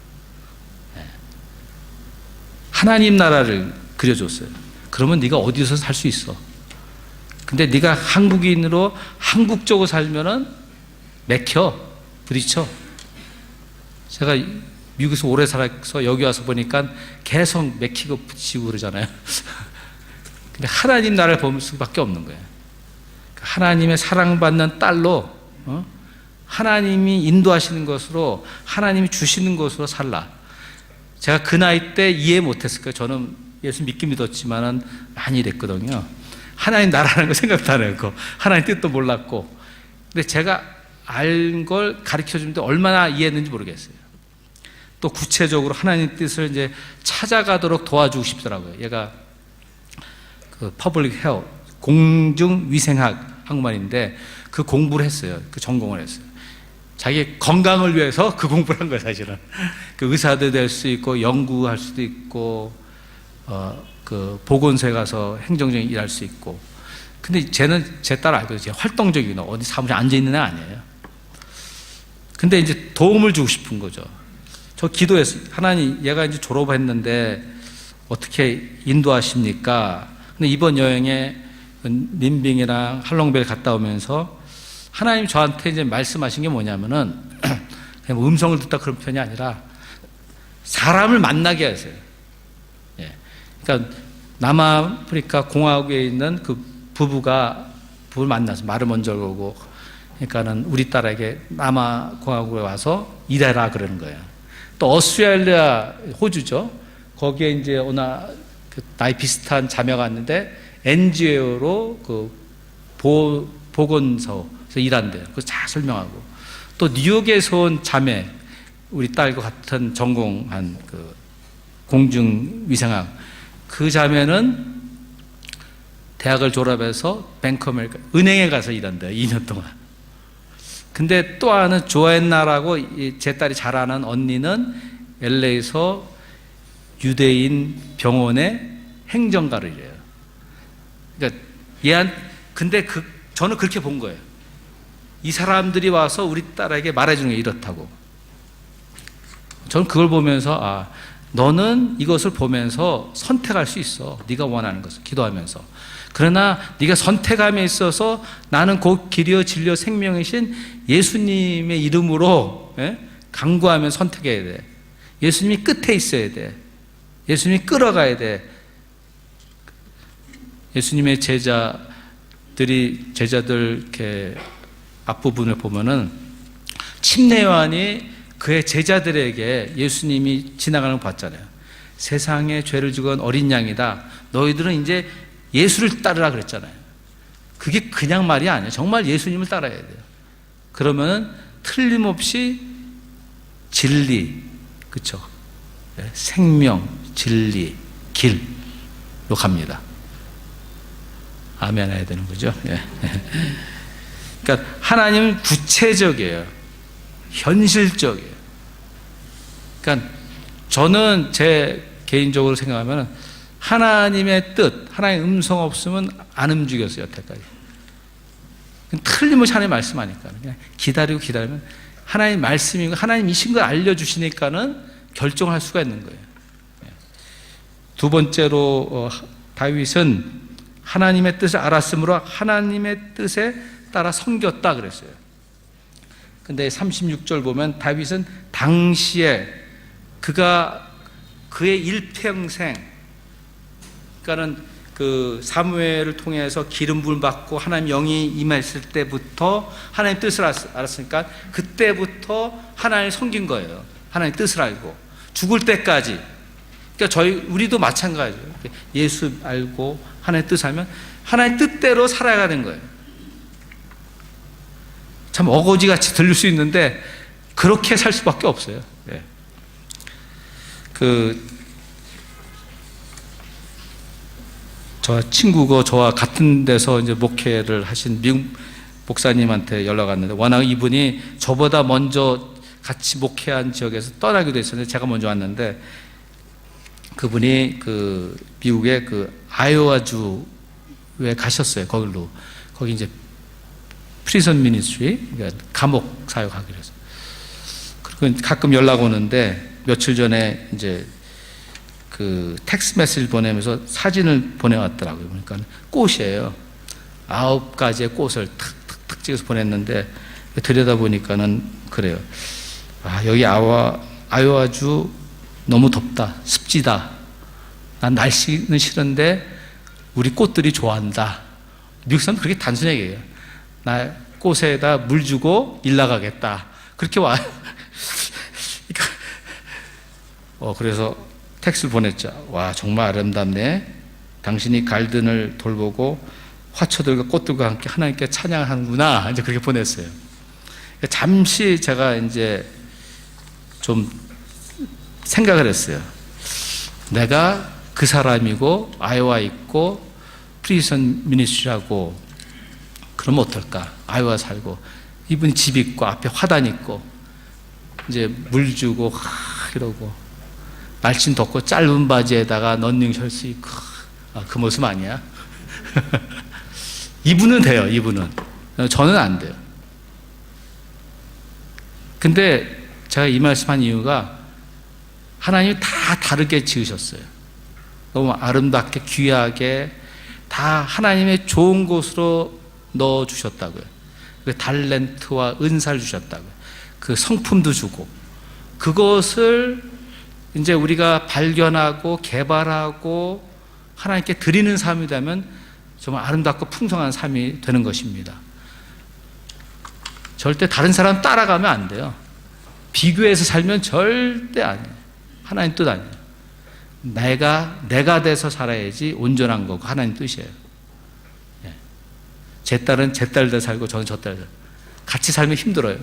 하나님 나라를 그려줬어요. 그러면 네가 어디서 살 수 있어. 근데 네가 한국인으로 한국적으로 살면은 맥혀, 부딪혀. 제가 미국에서 오래 살아서 여기 와서 보니까 계속 맥히고 부딪히고 그러잖아요. 근데 하나님 나라를 볼 수밖에 없는 거예요. 하나님의 사랑받는 딸로, 하나님이 인도하시는 것으로, 하나님이 주시는 것으로 살라. 제가 그 나이 때 이해 못했을 거예요. 저는 예수 믿긴 믿었지만은 많이 됐거든요. 하나님 나라는 거 생각도 안 했고, 하나님 뜻도 몰랐고. 근데 제가 알 걸 가르쳐 주는데 얼마나 이해했는지 모르겠어요. 또 구체적으로 하나님 뜻을 이제 찾아가도록 도와주고 싶더라고요. 얘가 그 퍼블릭 헬, 공중위생학 한국말인데 그 공부를 했어요. 그 전공을 했어요. 자기 건강을 위해서 그 공부를 한 거예요, 사실은. 그 의사도 될 수 있고, 연구할 수도 있고, 그 보건소에 가서 행정적인 일할 수 있고. 근데 쟤는 제 딸 알거든요. 활동적이구나. 어디 사무실에 앉아있는 애 아니에요. 근데 이제 도움을 주고 싶은 거죠. 저 기도했어요. 하나님, 얘가 이제 졸업했는데 어떻게 인도하십니까? 근데 이번 여행에 님빙이랑 할롱벨 갔다 오면서 하나님 저한테 이제 말씀하신 게 뭐냐면은 그냥 음성을 듣다 그런 편이 아니라 사람을 만나게 하세요. 예. 그러니까 남아프리카 공화국에 있는 그 부부를 만나서 말을 먼저 걸고, 그러니까는 우리 딸에게 남아공화국에 와서 일해라 그러는 거예요. 또 오스트레일리아, 호주죠. 거기에 이제 나이 비슷한 자매가 왔는데 NGO로 그 보건소에서 일한대요. 그래서 잘 설명하고. 또 뉴욕에서 온 자매, 우리 딸과 같은 전공한 그 공중위생학, 그 자매는 대학을 졸업해서 뱅크 아메리카 은행에 가서 일한대요. 2년 동안. 근데 또 하나는 조앤나라고 제 딸이 잘 아는 언니는 LA에서 유대인 병원의 행정가를 일해요. 그러니까 근데 저는 그렇게 본 거예요. 이 사람들이 와서 우리 딸에게 말해주는 게 이렇다고. 저는 그걸 보면서 너는 이것을 보면서 선택할 수 있어. 네가 원하는 것을 기도하면서. 그러나 네가 선택함에 있어서 나는 곧 길이요 진리요 생명이신 예수님의 이름으로 간구하면 선택해야 돼. 예수님이 끝에 있어야 돼. 예수님이 끌어가야 돼. 예수님의 제자들 이렇게 앞부분을 보면은 침례 요한이 그의 제자들에게 예수님이 지나가는 거 봤잖아요. 세상에 죄를 지은 어린 양이다. 너희들은 이제 예수를 따르라 그랬잖아요. 그게 그냥 말이 아니에요. 정말 예수님을 따라야 돼요. 그러면 틀림없이 진리, 그렇죠? 생명, 진리, 길로 갑니다. 아멘 해야 되는 거죠. 그러니까 하나님은 구체적이에요. 현실적이에요. 그러니까 저는 제 개인적으로 생각하면 하나님의 뜻, 하나님의 음성 없으면 안 움직였어요, 여태까지. 틀림없이 하나님 말씀하니까 그냥 기다리면 하나님 말씀이고 하나님이신 걸 알려주시니까는 결정할 수가 있는 거예요. 두 번째로 다윗은 하나님의 뜻을 알았으므로 하나님의 뜻에 따라 섬겼다 그랬어요. 근데 36절 보면 다윗은 당시에 그의 일평생, 그러니까는 그 사무엘을 통해서 기름 부음 받고 하나님 영이 임했을 때부터 하나님 뜻을 알았으니까 그때부터 하나님을 섬긴 거예요. 하나님 뜻을 알고 죽을 때까지. 그러니까 우리도 마찬가지예요. 예수 알고 하나님 뜻 알면 하나님 뜻대로 살아야 되는 거예요. 참 어거지같이 들릴 수 있는데 그렇게 살 수밖에 없어요. 저 친구가 저와 같은 데서 이제 목회를 하신 미국 목사님한테 연락 왔는데, 워낙 이분이 저보다 먼저 같이 목회한 지역에서 떠나기도 했었는데 제가 먼저 왔는데, 그분이 그 미국의 그 아이오와주에 가셨어요. 거기 이제 프리즌 미니스트리, 그러니까 감옥 사역하기로 해서. 그리고 가끔 연락 오는데 며칠 전에 이제 그 텍스트 메시지를 보내면서 사진을 보내왔더라고요. 그러니까 꽃이에요. 9가지의 꽃을 탁탁탁 찍어서 보냈는데 들여다보니까는 그래요. 여기 아이오와주 너무 덥다, 습지다. 난 날씨는 싫은데 우리 꽃들이 좋아한다. 미국 사람 그렇게 단순하게 얘기해요. 나 꽃에다 물 주고 일 나가겠다. 그렇게 와요. 그래서 텍스트를 보냈죠. 와, 정말 아름답네. 당신이 갈든을 돌보고 화초들과 꽃들과 함께 하나님께 찬양하는구나. 이제 그렇게 보냈어요. 잠시 제가 이제 좀 생각을 했어요. 내가 그 사람이고 아이오와 있고 프리즌 미니스트리하고 그러면 어떨까? 아이오와 살고 이분이 집 있고 앞에 화단 있고 이제 물 주고 이러고 날씬 덥고 짧은 바지에다가 런닝셔츠 입고 그 모습 아니야? 이분은 돼요. 이분은. 저는 안 돼요. 근데 제가 이 말씀한 이유가 하나님이 다 다르게 지으셨어요. 너무 아름답게 귀하게 다 하나님의 좋은 곳으로 넣어주셨다고요. 그 달란트와 은사를 주셨다고요. 그 성품도 주고 그것을 이제 우리가 발견하고 개발하고 하나님께 드리는 삶이 되면 정말 아름답고 풍성한 삶이 되는 것입니다. 절대 다른 사람 따라가면 안 돼요. 비교해서 살면 절대 아니에요. 하나님 뜻 아니에요. 내가 돼서 살아야지 온전한 거고 하나님 뜻이에요. 제 딸은 제 딸대로 살고 저는 저 딸대로. 같이 살면 힘들어요.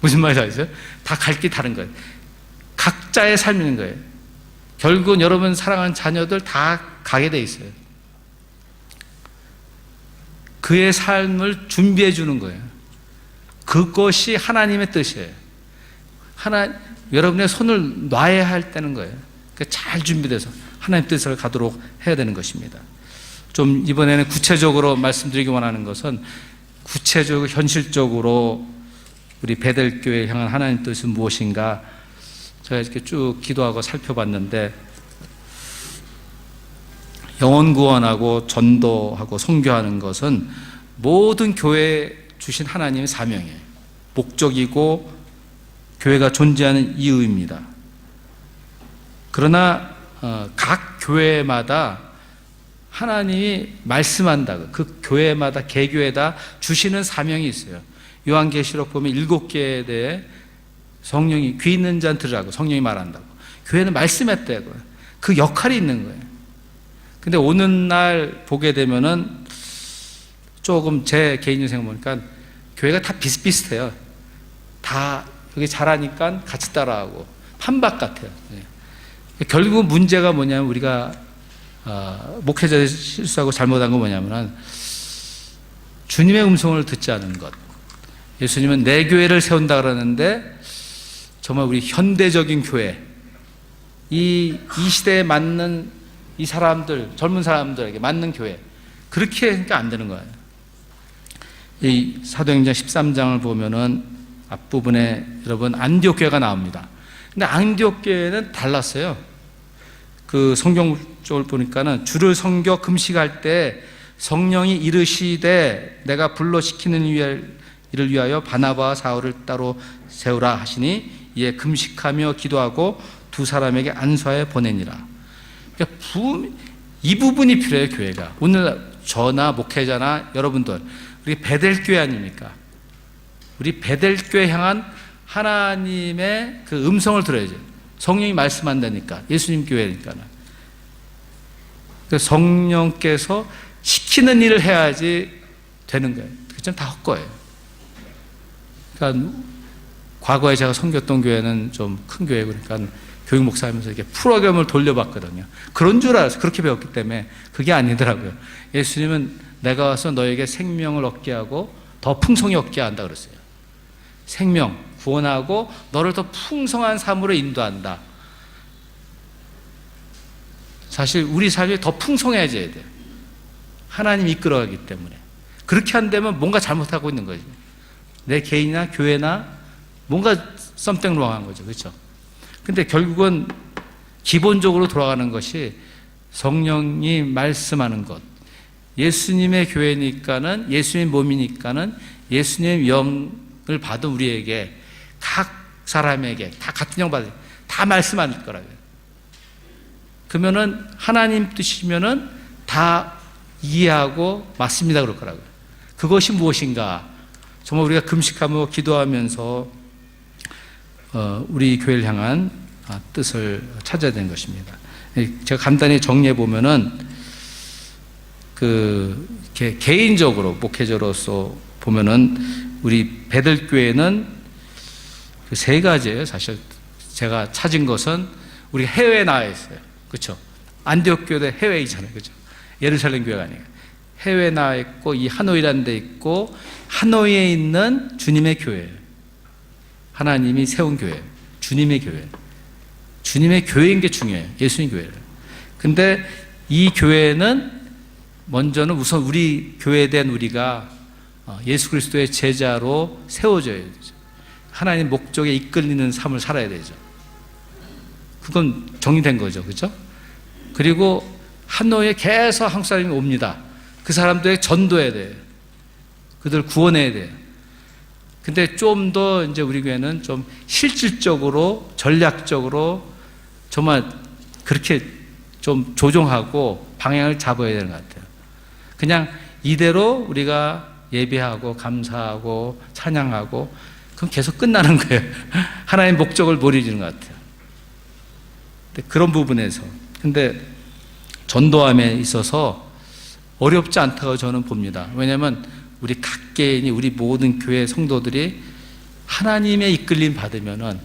무슨 말인지 아시죠? 다 갈 길이 다른 거예요. 각자의 삶인 거예요. 결국은 여러분 사랑하는 자녀들 다 가게 돼 있어요. 그의 삶을 준비해 주는 거예요. 그것이 하나님의 뜻이에요. 여러분의 손을 놔야 할 때는 거예요. 그러니까 잘 준비돼서 하나님 뜻을 가도록 해야 되는 것입니다. 좀 이번에는 구체적으로 말씀드리기 원하는 것은 구체적으로 현실적으로 우리 베델교회 향한 하나님 뜻은 무엇인가 제가 이렇게 쭉 기도하고 살펴봤는데, 영혼 구원하고 전도하고 선교하는 것은 모든 교회에 주신 하나님의 사명이에요. 목적이고 교회가 존재하는 이유입니다. 그러나 각 교회마다 하나님이 말씀한다고 그 교회마다 개교에다 주시는 사명이 있어요. 요한계시록 보면 7개에 대해 성령이 귀 있는 자는 들으라고 성령이 말한다고. 교회는 말씀했다고. 그 역할이 있는 거예요. 근데 오늘날 보게 되면은 조금 제 개인적인 생각 보니까 교회가 다 비슷비슷해요. 다 여기 잘하니까 같이 따라하고 판박 같아요. 결국 문제가 뭐냐면 우리가 목회자들이 실수하고 잘못한 건 뭐냐면 주님의 음성을 듣지 않은 것. 예수님은 내 교회를 세운다 그러는데 정말 우리 현대적인 교회, 이 시대에 맞는 이 사람들, 젊은 사람들에게 맞는 교회, 그렇게 하니까 안 되는 거예요. 이 사도행전 13장을 보면은 앞부분에 여러분 안디옥 교회가 나옵니다. 근데 안디옥 교회는 달랐어요. 그 성경 쪽을 보니까는 주를 섬겨 금식할 때 성령이 이르시되 내가 불러 시키는 이를 위하여 바나바와 사울을 따로 세우라 하시니 이에 금식하며 기도하고 두 사람에게 안수하여 보내니라. 그러니까 이 부분이 필요해요. 교회가 오늘 저나 목회자나 여러분들 우리 베델 교회 아닙니까? 우리 베델 교회 향한 하나님의 그 음성을 들어야죠. 성령이 말씀한다니까. 예수님 교회니까는. 성령께서 시키는 일을 해야지 되는 거예요. 그건 다 헛거예요. 그러니까 과거에 제가 섬겼던 교회는 좀 큰 교회고 그러니까 교육 목사하면서 이렇게 프로그램을 돌려봤거든요. 그런 줄 알았어요. 그렇게 배웠기 때문에 그게 아니더라고요. 예수님은 내가 와서 너에게 생명을 얻게 하고 더 풍성히 얻게 한다 그랬어요. 생명, 구원하고 너를 더 풍성한 삶으로 인도한다. 사실 우리 삶이 더 풍성해져야 돼요. 하나님이 이끌어가기 때문에. 그렇게 안 되면 뭔가 잘못하고 있는 거죠. 내 개인이나 교회나 뭔가 something wrong한 거죠. 그렇죠? 근데 결국은 기본적으로 돌아가는 것이 성령이 말씀하는 것. 예수님의 교회니까는 예수님 몸이니까는 예수님의 영을 받은 우리에게 각 사람에게 다 같은 영 받을 다 말씀할 거라고요. 그러면은 하나님 뜻이면은 다 이해하고 맞습니다 그럴 거라고요. 그것이 무엇인가? 정말 우리가 금식하며 기도하면서 우리 교회를 향한 뜻을 찾아야 되는 것입니다. 제가 간단히 정리해 보면은 개인적으로 목회자로서 보면은 우리 베들 교회는 세 가지예요. 사실 제가 찾은 것은 우리 해외에 나와 있어요. 그렇죠? 안디옥 교회도 해외에 있잖아요. 그렇죠? 예루살렘 교회가 아니에요. 해외에 나와 있고 이 하노이라는 데 있고 하노이에 있는 주님의 교회예요. 하나님이 세운 교회, 주님의 교회. 주님의 교회인 게 중요해요. 예수님 교회를. 근데 이 교회는 먼저는 우선 우리 교회된 우리가 예수 그리스도의 제자로 세워져야 되죠. 하나님 목적에 이끌리는 삶을 살아야 되죠. 그건 정리된 거죠. 그렇죠? 그리고 하노이에 계속 한국 사람이 옵니다. 그 사람들에게 전도해야 돼요. 그들 구원해야 돼요. 근데 좀 더 이제 우리 교회는 좀 실질적으로 전략적으로 정말 그렇게 좀 조정하고 방향을 잡아야 되는 것 같아요. 그냥 이대로 우리가 예배하고 감사하고 찬양하고 그럼 계속 끝나는 거예요. 하나님의 목적을 못 이루는 것 같아요. 근데 그런 부분에서 근데 전도함에 있어서 어렵지 않다고 저는 봅니다. 왜냐하면 우리 각 개인이 우리 모든 교회 성도들이 하나님의 이끌림 받으면은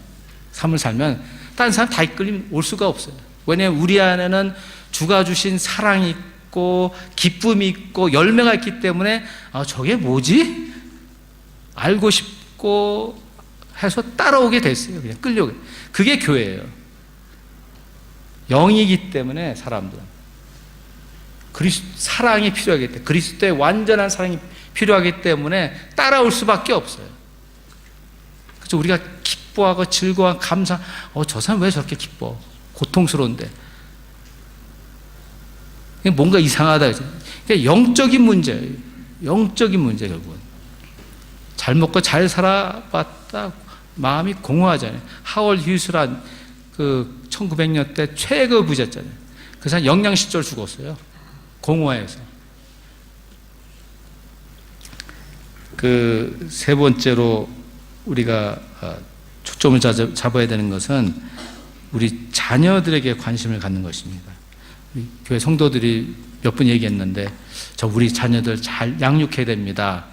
삶을 살면 다른 사람 다 이끌림 올 수가 없어요. 왜냐하면 우리 안에는 주가 주신 사랑이 있고 기쁨이 있고 열매가 있기 때문에 저게 뭐지? 알고 싶고 해서 따라오게 됐어요. 그냥 끌려오게. 그게 교회예요. 영이기 때문에 사람들은 사랑이 필요하기 때문에 그리스도의 완전한 사랑이 필요하기 때문에 따라올 수밖에 없어요. 그래서 우리가 기뻐하고 즐거워 감사 저 사람 왜 저렇게 기뻐? 고통스러운데 뭔가 이상하다. 그러니까 영적인 문제예요. 영적인 문제 결국은. 잘 먹고 잘 살아봤다 마음이 공허하잖아요. 하월 휴스란 그 1900년대 최고 부자잖아요. 그 사람 영양실조를 죽었어요. 공허해서. 그 세 번째로 우리가 초점을 잡아야 되는 것은 우리 자녀들에게 관심을 갖는 것입니다. 우리 교회 성도들이 몇 분 얘기했는데 우리 자녀들 잘 양육해야 됩니다.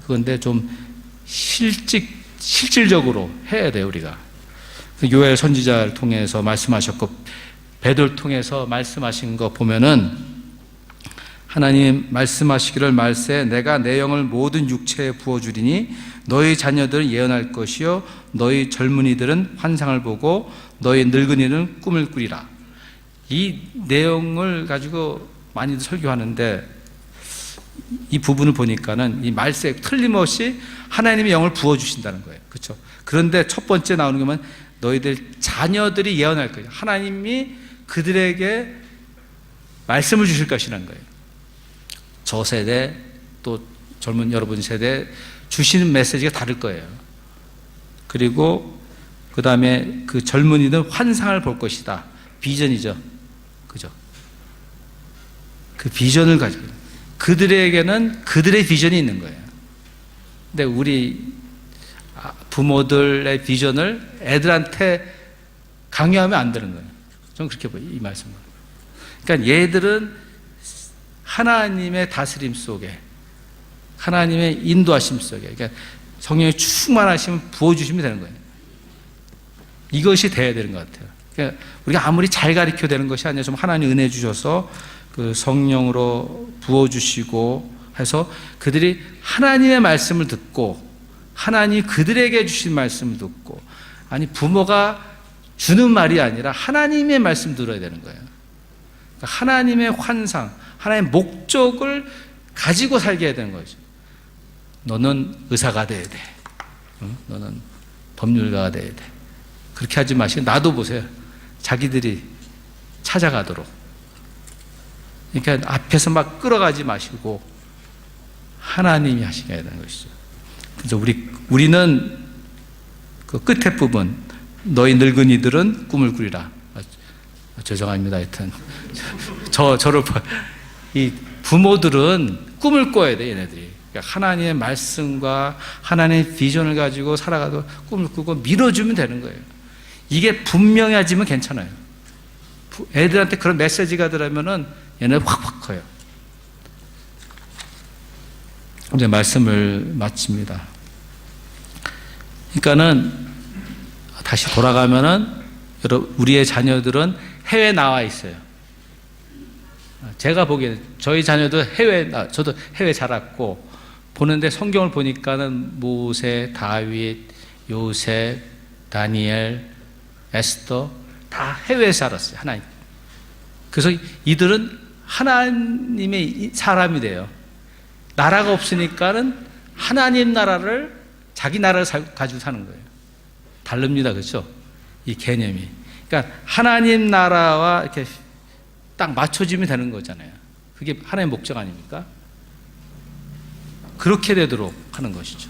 그런데 좀 실질적으로 해야 돼요, 우리가. 요엘 선지자를 통해서 말씀하셨고 베드로를 통해서 말씀하신 거 보면은 하나님 말씀하시기를 말세 내가 내 영을 모든 육체에 부어주리니 너희 자녀들은 예언할 것이요 너희 젊은이들은 환상을 보고 너희 늙은이는 꿈을 꾸리라. 이 내용을 가지고 많이들 설교하는데 이 부분을 보니까는 이 말세 틀림없이 하나님의 영을 부어주신다는 거예요. 그렇죠? 그런데 첫 번째 나오는 거면 너희들 자녀들이 예언할 거예요. 하나님이 그들에게 말씀을 주실 것이라는 거예요. 저 세대 또 젊은 여러분 세대 주시는 메시지가 다를 거예요. 그리고 그 다음에 그 젊은이는 환상을 볼 것이다. 비전이죠. 그죠? 그 비전을 가지고 그들에게는 그들의 비전이 있는 거예요. 근데 우리 부모들의 비전을 애들한테 강요하면 안 되는 거예요. 저는 그렇게 봐요. 이 말씀을. 그러니까 얘들은 하나님의 다스림 속에 하나님의 인도하심 속에 그러니까 성령의 충만하심을 부어주시면 되는 거예요. 이것이 돼야 되는 것 같아요. 그러니까 우리가 아무리 잘 가르쳐야 되는 것이 아니라 좀 하나님 은혜 주셔서 그 성령으로 부어주시고 해서 그들이 하나님의 말씀을 듣고 하나님이 그들에게 주신 말씀을 듣고 아니 부모가 주는 말이 아니라 하나님의 말씀 들어야 되는 거예요. 그러니까 하나님의 환상 하나님의 목적을 가지고 살게 해야 되는 거죠. 너는 의사가 돼야 돼. 너는 법률가가 돼야 돼. 그렇게 하지 마시고 놔둬보세요. 자기들이 찾아가도록. 그러니까 앞에서 막 끌어가지 마시고 하나님이 하시게 해야 되는 것이죠. 그래서 우리는 그 끝에 부분 너희 늙은이들은 꿈을 꾸리라. 죄송합니다. 하여튼 저를 이 부모들은 꿈을 꿔야 돼, 얘네들이. 그러니까 하나님의 말씀과 하나님의 비전을 가지고 살아가도 꿈을 꾸고 밀어주면 되는 거예요. 이게 분명해지면 괜찮아요. 애들한테 그런 메시지가 들어가면은 얘네들 확 커요. 이제 말씀을 마칩니다. 그러니까는 다시 돌아가면은 우리의 자녀들은 해외에 나와 있어요. 제가 보기에는 저희 자녀도 저도 해외 자랐고 보는데 성경을 보니까는 모세, 다윗, 요셉, 다니엘, 에스더 다 해외에 살았어요. 하나님. 그래서 이들은 하나님의 사람이 돼요. 나라가 없으니까는 하나님 나라를 자기 나라를 가지고 사는 거예요. 다릅니다. 그렇죠? 이 개념이. 그러니까 하나님 나라와 이렇게 딱 맞춰지면 되는 거잖아요. 그게 하나님의 목적 아닙니까? 그렇게 되도록 하는 것이죠.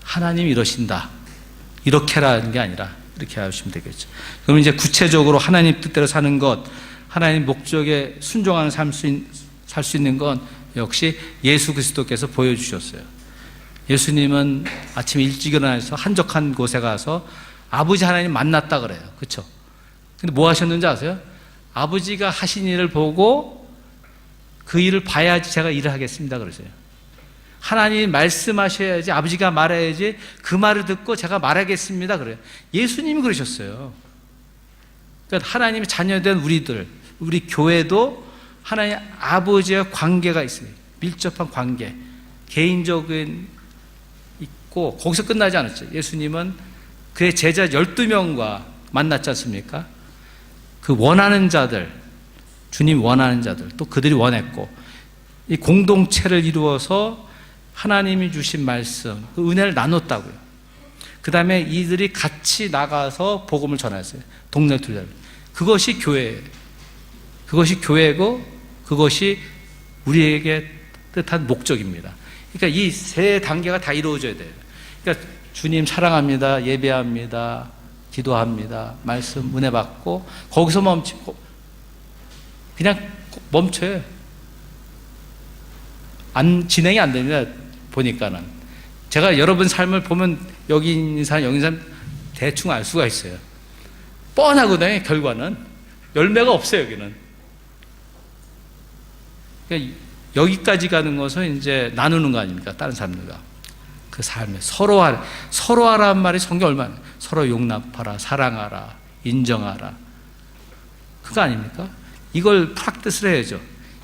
하나님이 이러신다. 이렇게라는 게 아니라 이렇게 하시면 되겠죠. 그럼 이제 구체적으로 하나님 뜻대로 사는 것, 하나님 목적에 순종하는 살 수 있는 건 역시 예수 그리스도께서 보여주셨어요. 예수님은 아침에 일찍 일어나서 한적한 곳에 가서 아버지 하나님 만났다 그래요. 그렇죠? 근데 뭐 하셨는지 아세요? 아버지가 하신 일을 보고 그 일을 봐야지 제가 일을 하겠습니다 그러세요. 하나님이 말씀하셔야지 아버지가 말해야지 그 말을 듣고 제가 말하겠습니다 그래요. 예수님이 그러셨어요. 그러니까 하나님의 자녀된 우리 교회도 하나님 아버지와 관계가 있어요. 밀접한 관계, 개인적인 있고 거기서 끝나지 않았죠. 예수님은 그의 제자 12명과 만났지 않습니까? 그 원하는 자들, 주님 원하는 자들, 또 그들이 원했고 이 공동체를 이루어서 하나님이 주신 말씀, 그 은혜를 나눴다고요. 그 다음에 이들이 같이 나가서 복음을 전했어요. 동네 둘레. 그것이 교회예요. 그것이 교회고 그것이 우리에게 뜻한 목적입니다. 그러니까 이 세 단계가 다 이루어져야 돼요. 그러니까 주님 사랑합니다. 예배합니다. 기도합니다. 말씀 은혜 받고 거기서 멈추고 그냥 멈춰요. 진행이 안 됩니다. 보니까는 제가 여러분 삶을 보면 여기 있는 사람 대충 알 수가 있어요. 뻔하거든요. 결과는 열매가 없어요. 여기는. 그러니까 여기까지 가는 것은 이제 나누는 거 아닙니까? 다른 사람들과 그 삶에 서로 하라는 말이 성경 얼마나 서로 용납하라, 사랑하라, 인정하라, 그거 아닙니까? 이걸 프랙티스를 해야죠.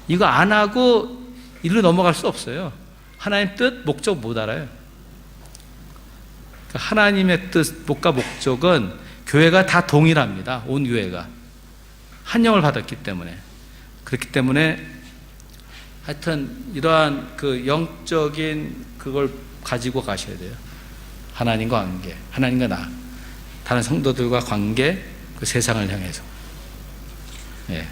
이거 안 하고 일로 넘어갈 수 없어요. 하나님 뜻, 목적 못 알아요. 그러니까 하나님의 뜻, 목과 목적은 교회가 다 동일합니다. 온 교회가 한 영을 받았기 때문에. 그렇기 때문에 하여튼 이러한 그 영적인 그걸 가지고 가셔야 돼요. 하나님과 관계, 하나님과 나, 다른 성도들과 관계, 그 세상을 향해서. 예.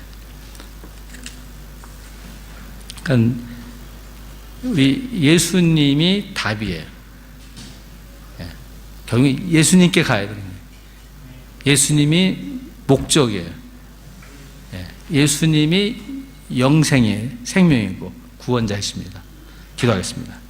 그러니까 우리 예수님이 답이에요. 예. 결국 예수님께 가야 되는 거예요. 예수님이 목적이에요. 예. 예수님이 영생의 생명이고 구원자이십니다. 기도하겠습니다.